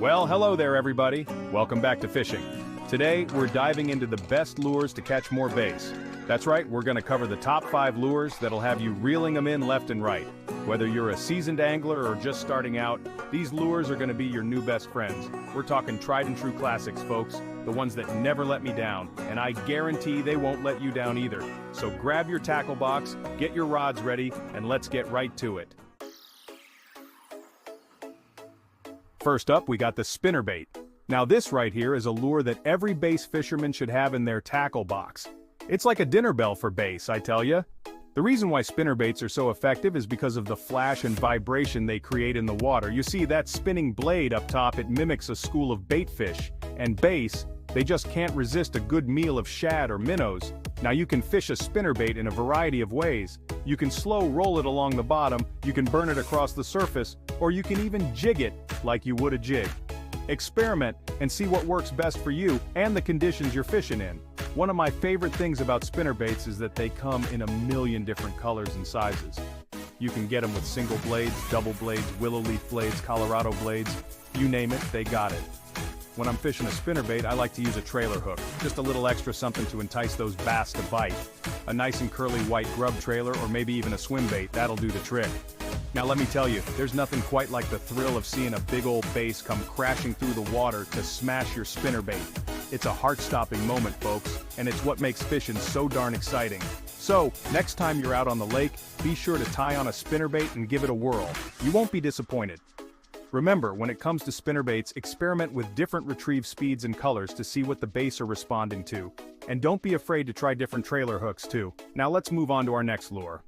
Well, hello there everybody. Welcome back to fishing. Today, we're diving into the best lures to catch more bass. That's right, we're gonna cover the top 5 lures that'll have you reeling them in left and right. Whether you're a seasoned angler or just starting out, these lures are gonna be your new best friends. We're talking tried and true classics, folks. The ones that never let me down, and I guarantee they won't let you down either. So grab your tackle box, get your rods ready, and let's get right to it. First up, we got the spinnerbait. Now this right here is a lure that every bass fisherman should have in their tackle box. It's like a dinner bell for bass, I tell ya. The reason why spinnerbaits are so effective is because of the flash and vibration they create in the water. You see, that spinning blade up top, it mimics a school of bait fish. And bass, they just can't resist a good meal of shad or minnows. Now you can fish a spinnerbait in a variety of ways. You can slow roll it along the bottom, you can burn it across the surface, or you can even jig it like you would a jig. Experiment and see what works best for you and the conditions you're fishing in. One of my favorite things about spinnerbaits is that they come in a million different colors and sizes. You can get them with single blades, double blades, willow leaf blades, Colorado blades, you name it, they got it. When I'm fishing a spinnerbait, I like to use a trailer hook, just a little extra something to entice those bass to bite. A nice and curly white grub trailer or maybe even a swim bait, that'll do the trick. Now let me tell you, there's nothing quite like the thrill of seeing a big old bass come crashing through the water to smash your spinnerbait. It's a heart-stopping moment, folks, and it's what makes fishing so darn exciting. So, next time you're out on the lake, be sure to tie on a spinnerbait and give it a whirl. You won't be disappointed. Remember, when it comes to spinnerbaits, experiment with different retrieve speeds and colors to see what the bass are responding to. And don't be afraid to try different trailer hooks too. Now let's move on to our next lure.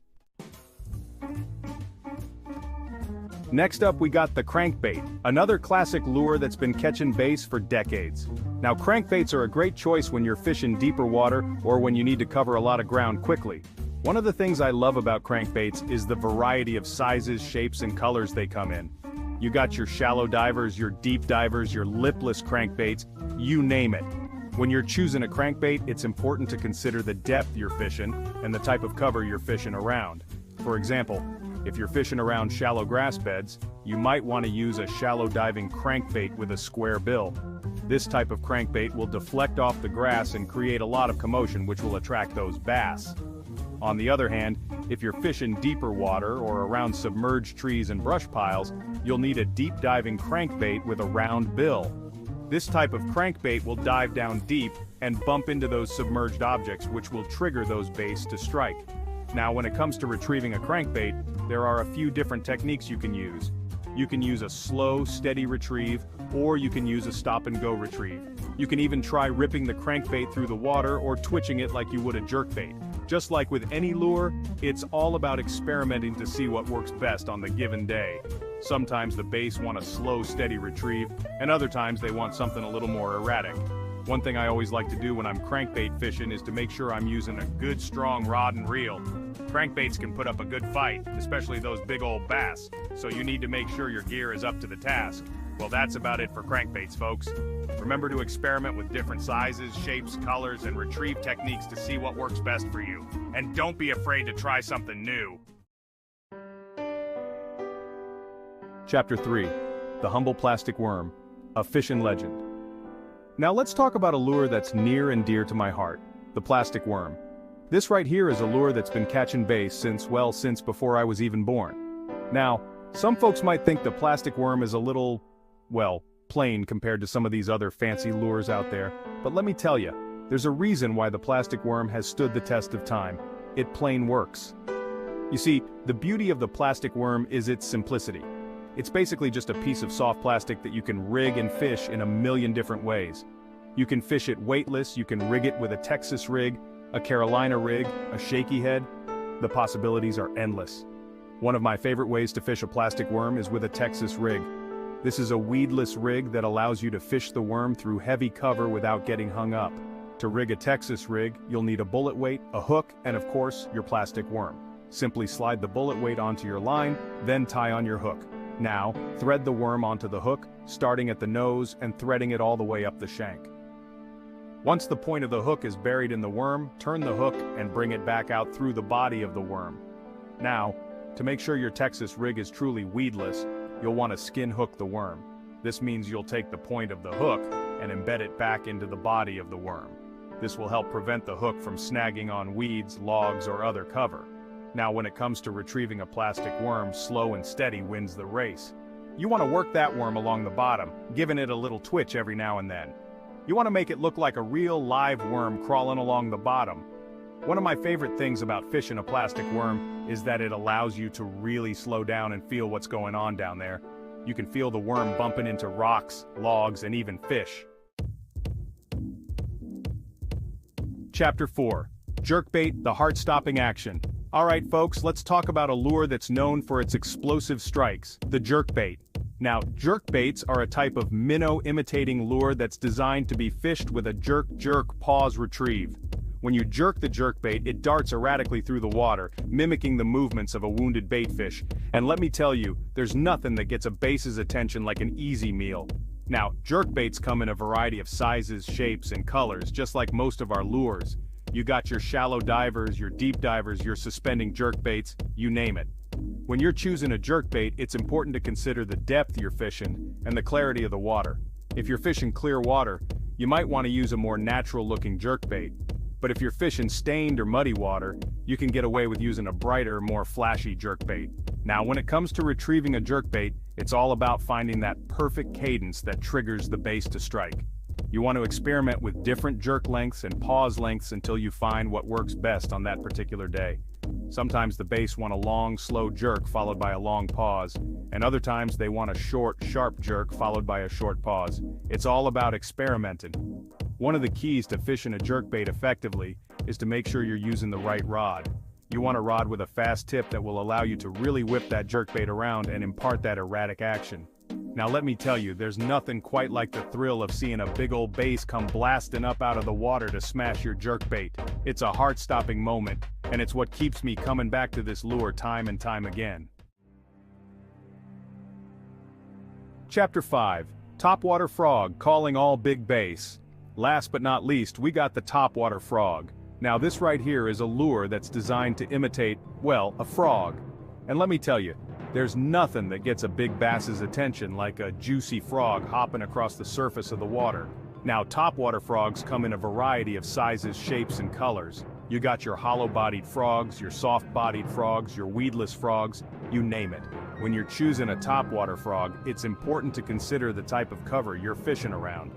Next up, we got the crankbait, another classic lure that's been catching bass for decades. Now crankbaits are a great choice when you're fishing deeper water or when you need to cover a lot of ground quickly. One of the things I love about crankbaits is the variety of sizes, shapes, and colors they come in. You got your shallow divers, your deep divers, your lipless crankbaits, you name it. When you're choosing a crankbait, it's important to consider the depth you're fishing and the type of cover you're fishing around. For example, if you're fishing around shallow grass beds, you might want to use a shallow diving crankbait with a square bill. This type of crankbait will deflect off the grass and create a lot of commotion, which will attract those bass. On the other hand, if you're fishing deeper water or around submerged trees and brush piles, you'll need a deep diving crankbait with a round bill. This type of crankbait will dive down deep and bump into those submerged objects, which will trigger those bass to strike. Now, when it comes to retrieving a crankbait, there are a few different techniques you can use. You can use a slow, steady retrieve, or you can use a stop-and-go retrieve. You can even try ripping the crankbait through the water or twitching it like you would a jerkbait. Just like with any lure, it's all about experimenting to see what works best on the given day. Sometimes the bass want a slow, steady retrieve, and other times they want something a little more erratic. One thing I always like to do when I'm crankbait fishing is to make sure I'm using a good strong rod and reel. Crankbaits can put up a good fight, especially those big old bass, so you need to make sure your gear is up to the task. Well, that's about it for crankbaits, folks. Remember to experiment with different sizes, shapes, colors, and retrieve techniques to see what works best for you. And don't be afraid to try something new. Chapter 3. The Humble Plastic Worm, a fishing legend. Now let's talk about a lure that's near and dear to my heart, the plastic worm. This right here is a lure that's been catching bass since before I was even born. Now, some folks might think the plastic worm is a little, plain compared to some of these other fancy lures out there, but let me tell you, there's a reason why the plastic worm has stood the test of time. It plain works. You see, the beauty of the plastic worm is its simplicity. It's basically just a piece of soft plastic that you can rig and fish in a million different ways. You can fish it weightless, you can rig it with a Texas rig, a Carolina rig, a shaky head. The possibilities are endless. One of my favorite ways to fish a plastic worm is with a Texas rig. This is a weedless rig that allows you to fish the worm through heavy cover without getting hung up. To rig a Texas rig, you'll need a bullet weight, a hook, and of course, your plastic worm. Simply slide the bullet weight onto your line, then tie on your hook. Now, thread the worm onto the hook, starting at the nose and threading it all the way up the shank. Once the point of the hook is buried in the worm, turn the hook and bring it back out through the body of the worm. Now, to make sure your Texas rig is truly weedless, you'll want to skin hook the worm. This means you'll take the point of the hook and embed it back into the body of the worm. This will help prevent the hook from snagging on weeds, logs, or other cover. Now, when it comes to retrieving a plastic worm, slow and steady wins the race. You want to work that worm along the bottom, giving it a little twitch every now and then. You want to make it look like a real live worm crawling along the bottom. One of my favorite things about fishing a plastic worm is that it allows you to really slow down and feel what's going on down there. You can feel the worm bumping into rocks, logs, and even fish. Chapter 4. Jerkbait, the heart-stopping action. Alright folks, let's talk about a lure that's known for its explosive strikes, the jerkbait. Now, jerkbaits are a type of minnow-imitating lure that's designed to be fished with a jerk, pause, retrieve. When you jerk the jerkbait, it darts erratically through the water, mimicking the movements of a wounded baitfish. And let me tell you, there's nothing that gets a bass's attention like an easy meal. Now, jerkbaits come in a variety of sizes, shapes, and colors, just like most of our lures. You got your shallow divers, your deep divers, your suspending jerkbaits, you name it. When you're choosing a jerkbait, it's important to consider the depth you're fishing and the clarity of the water. If you're fishing clear water, you might want to use a more natural-looking jerkbait. But if you're fishing stained or muddy water, you can get away with using a brighter, more flashy jerkbait. Now, when it comes to retrieving a jerkbait, it's all about finding that perfect cadence that triggers the bass to strike. You want to experiment with different jerk lengths and pause lengths until you find what works best on that particular day. Sometimes the bass want a long, slow jerk followed by a long pause, and other times they want a short, sharp jerk followed by a short pause. It's all about experimenting. One of the keys to fishing a jerkbait effectively is to make sure you're using the right rod. You want a rod with a fast tip that will allow you to really whip that jerkbait around and impart that erratic action. Now let me tell you, there's nothing quite like the thrill of seeing a big old bass come blasting up out of the water to smash your jerkbait. It's a heart-stopping moment, and it's what keeps me coming back to this lure time and time again. Chapter 5. Topwater frog, calling all big bass. Last but not least, we got the topwater frog. Now this right here is a lure that's designed to imitate, well, a frog. And let me tell you, there's nothing that gets a big bass's attention like a juicy frog hopping across the surface of the water. Now, topwater frogs come in a variety of sizes, shapes, and colors. You got your hollow-bodied frogs, your soft-bodied frogs, your weedless frogs, you name it. When you're choosing a topwater frog, it's important to consider the type of cover you're fishing around.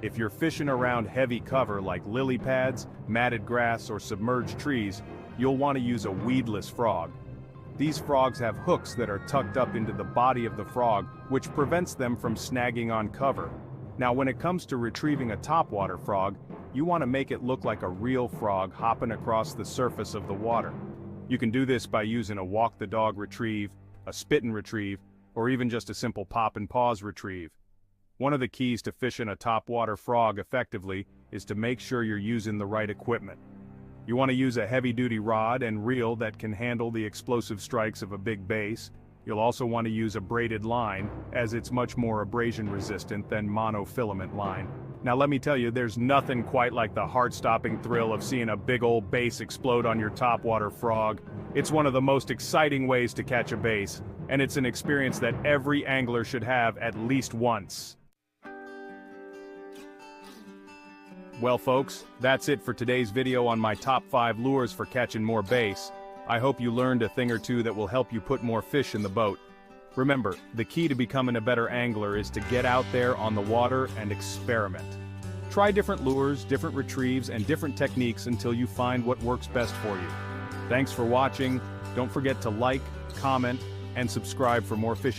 If you're fishing around heavy cover like lily pads, matted grass, or submerged trees, you'll want to use a weedless frog. These frogs have hooks that are tucked up into the body of the frog, which prevents them from snagging on cover. Now, when it comes to retrieving a topwater frog, you want to make it look like a real frog hopping across the surface of the water. You can do this by using a walk-the-dog retrieve, a spit and retrieve, or even just a simple pop and pause retrieve. One of the keys to fishing a topwater frog effectively is to make sure you're using the right equipment. You want to use a heavy-duty rod and reel that can handle the explosive strikes of a big bass. You'll also want to use a braided line, as it's much more abrasion-resistant than monofilament line. Now let me tell you, there's nothing quite like the heart-stopping thrill of seeing a big old bass explode on your topwater frog. It's one of the most exciting ways to catch a bass, and it's an experience that every angler should have at least once. Well folks, that's it for today's video on my top 5 lures for catching more bass. I hope you learned a thing or two that will help you put more fish in the boat. Remember, the key to becoming a better angler is to get out there on the water and experiment. Try different lures, different retrieves, and different techniques until you find what works best for you. Thanks for watching. Don't forget to like, comment, and subscribe for more fishing